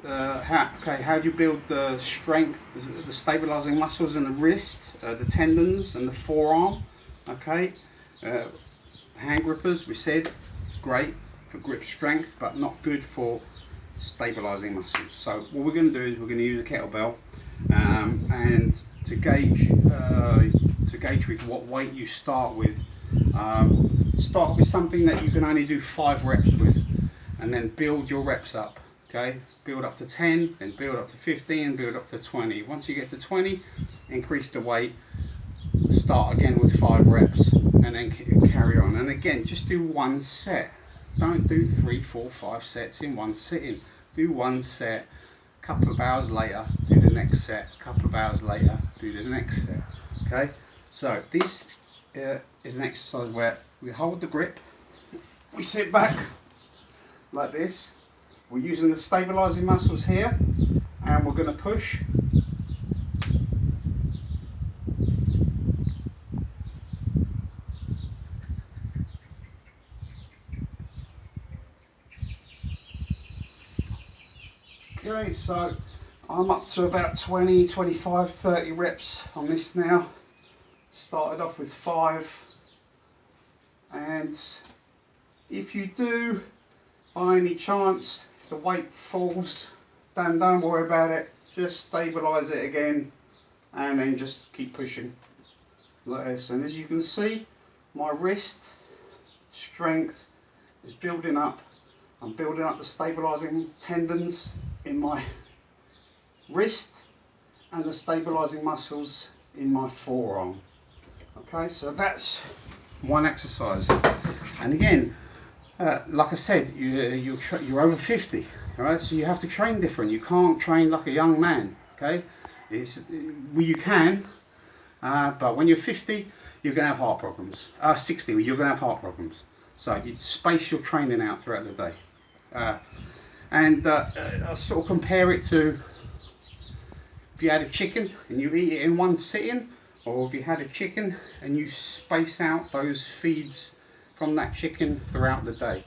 how do you build the strength, the stabilizing muscles in the wrist, the tendons and the forearm. Okay, uh, hand grippers, we said, great for grip strength, but not good for stabilizing muscles. So what we're going to do is we're going to use a kettlebell, and to gauge with what weight you start with. Start with something that you can only do 5 reps with, and then build your reps up. Okay, build up to 10, then build up to 15, build up to 20. Once you get to 20, increase the weight, start again with 5 reps, and then carry on. And again, just do one set. Don't do 3, 4, 5 sets in one sitting. Do one set. A couple of hours later, do the next set. A couple of hours later, do the next set. Okay, so this is an exercise where we hold the grip, we sit back like this. We're using the stabilizing muscles here, and we're going to push. Okay, so I'm up to about 20, 25, 30 reps on this now. Started off with 5, and if you do, by any chance, the weight falls, don't worry about it, just stabilize it again, and then just keep pushing like this. And as you can see, my wrist strength is building up. I'm building up the stabilizing tendons in my wrist and the stabilizing muscles in my forearm. Okay, so that's one exercise. And again, like I said, you're over 50, right? So you have to train different. You can't train like a young man. Okay, well, you can, but when you're 50, you're going to have heart problems. 60, you're going to have heart problems. So you space your training out throughout the day. I sort of compare it to if you had a chicken and you eat it in one sitting, or if you had a chicken and you space out those feeds from that chicken throughout the day.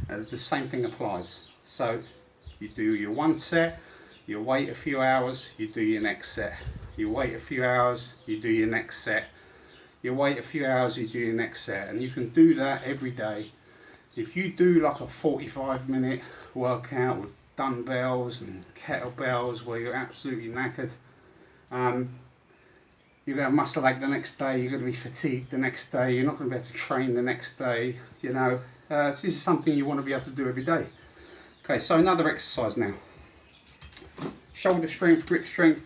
The same thing applies. So you do your one set, you wait a few hours, you do your next set. You wait a few hours, you do your next set. You wait a few hours, you do your next set. And you can do that every day. If you do like a 45-minute workout with dumbbells and kettlebells where you're absolutely knackered, you're going to have muscle ache the next day, you're going to be fatigued the next day, you're not going to be able to train the next day, you know. So this is something you want to be able to do every day. Okay, so another exercise now. Shoulder strength, grip strength,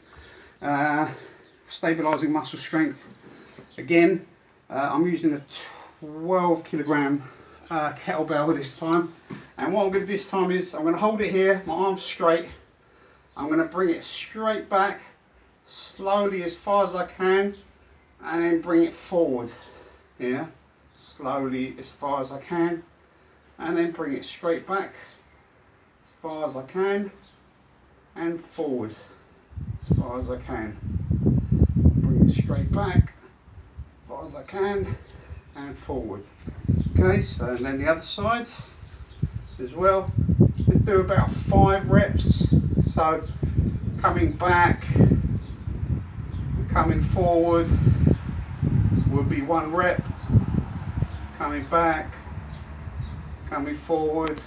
stabilizing muscle strength. Again, I'm using a 12 kilogram kettlebell this time, and what I'm going to do this time is I'm going to hold it here, my arms straight. I'm going to bring it straight back slowly as far as I can, and then bring it forward. Yeah, slowly as far as I can, and then bring it straight back as far as I can, and forward as far as I can. Bring it straight back as far as I can, and forward. Okay, so and then the other side as well. We do about 5 reps. So coming back, coming forward will be 1 rep. Coming back, coming forward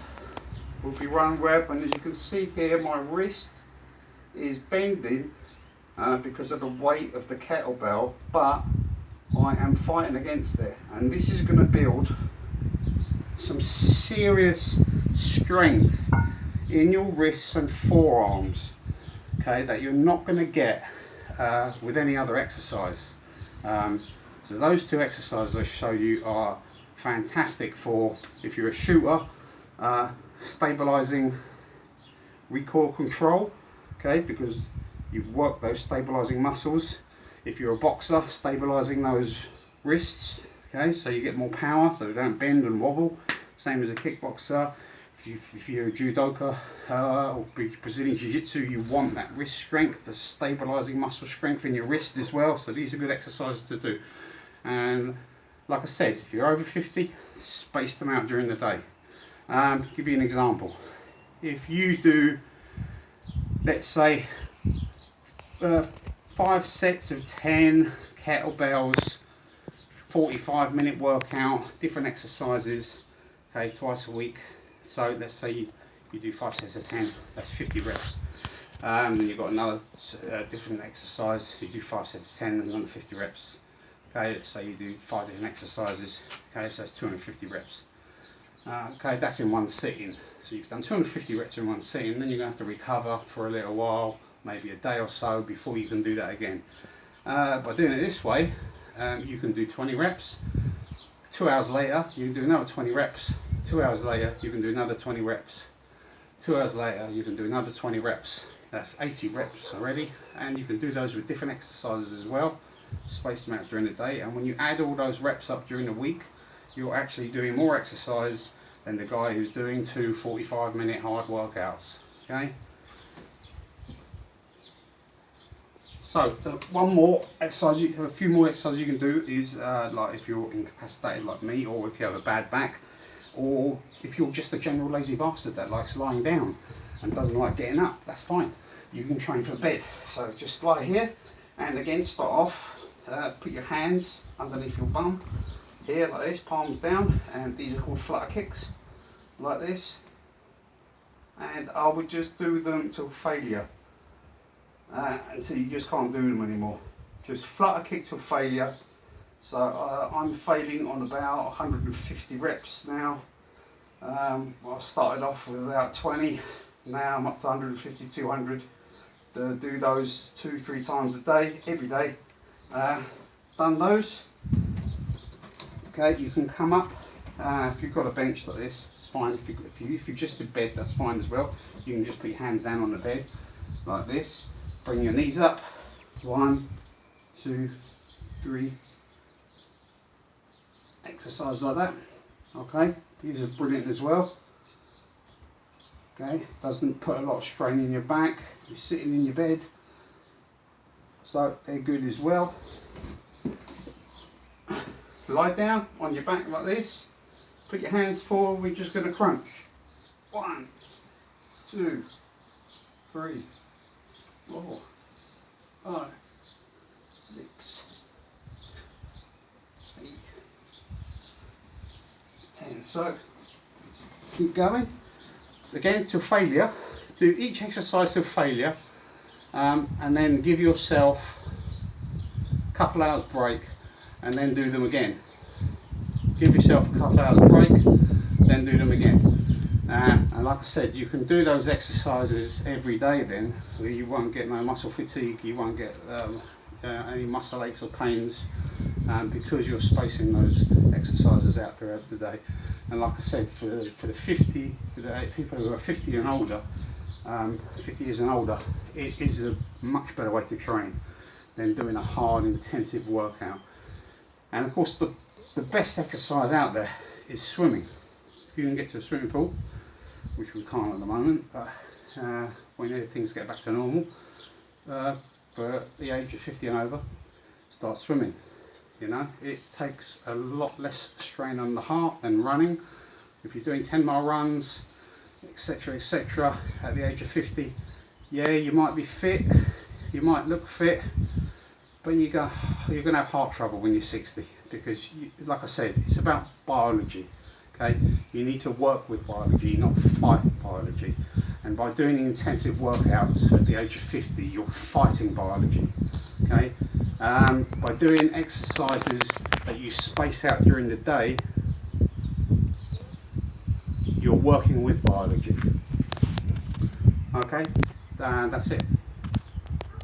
will be 1 rep. And as you can see here, my wrist is bending because of the weight of the kettlebell, but I am fighting against it, and this is going to build some serious strength in your wrists and forearms, okay, that you're not going to get with any other exercise. So those 2 exercises I showed you are fantastic for if you're a shooter, stabilizing recoil control, okay, because you've worked those stabilizing muscles. If you're a boxer, stabilizing those wrists, okay, so you get more power, so they don't bend and wobble, same as a kickboxer. If you're a judoka or Brazilian jiu-jitsu, you want that wrist strength, the stabilizing muscle strength in your wrist as well. So these are good exercises to do. And like I said, if you're over 50, space them out during the day. Give you an example. If you do let's say 5 sets of 10 kettlebells, 45-minute workout, different exercises, okay, twice a week. So let's say you do 5 sets of 10, that's 50 reps. Then you've got another different exercise, you do 5 sets of 10 and another 50 reps. Okay, let's say you do 5 different exercises, okay, so that's 250 reps. Okay, that's in one sitting. So you've done 250 reps in one sitting, then you're going to have to recover for a little while, maybe a day or so before you can do that again. By doing it this way, you can do 20 reps. 2 hours later, you can do another 20 reps. 2 hours later, you can do another 20 reps. 2 hours later, you can do another 20 reps. That's 80 reps already, and you can do those with different exercises as well, space them out during the day. And when you add all those reps up during the week, you're actually doing more exercise than the guy who's doing 2 45-minute hard workouts. Okay. So one more exercise, a few more exercises you can do is like if you're incapacitated like me, or if you have a bad back, or if you're just a general lazy bastard that likes lying down and doesn't like getting up, that's fine. You can train for bed. So just lie here, and again start off, put your hands underneath your bum here like this, palms down, and these are called flutter kicks, like this. And I would just do them till failure, until you just can't do them anymore. Just flutter kick till failure. So I'm failing on about 150 reps now. I started off with about 20, now I'm up to 150, 200. Do those 2-3 times a day, every day. Done those. Okay, you can come up. If you've got a bench like this, it's fine. If you just do bed, that's fine as well. You can just put your hands down on the bed like this. Bring your knees up. 1, 2, 3. Exercise like that. Okay, these are brilliant as well. Okay, doesn't put a lot of strain in your back. You're sitting in your bed, so they're good as well. Lie down on your back like this. Put your hands forward. We're just going to crunch. 1, 2, 3, 4, 5, 6, 8, 10. So keep going. Again till failure. Do each exercise till failure, and then give yourself a couple hours break, and then do them again. Give yourself a couple hours break, then do them again. And like I said, you can do those exercises every day then. You won't get no muscle fatigue, you won't get any muscle aches or pains, because you're spacing those exercises out throughout the day. And like I said, for the people who are 50 and older, 50 years and older, it is a much better way to train than doing a hard, intensive workout. And of course, the best exercise out there is swimming. If you can get to a swimming pool, which we can't at the moment, but when things get back to normal, for the age of 50 and over, start swimming. You know, it takes a lot less strain on the heart than running. If you're doing 10-mile runs, etc., etc., at the age of 50, yeah, you might be fit, you might look fit, but you're going to have heart trouble when you're 60, because, like I said, it's about biology. Okay, you need to work with biology, not fight biology. And by doing intensive workouts at the age of 50, you're fighting biology. Okay, by doing exercises that you space out during the day, you're working with biology. Okay, that's it.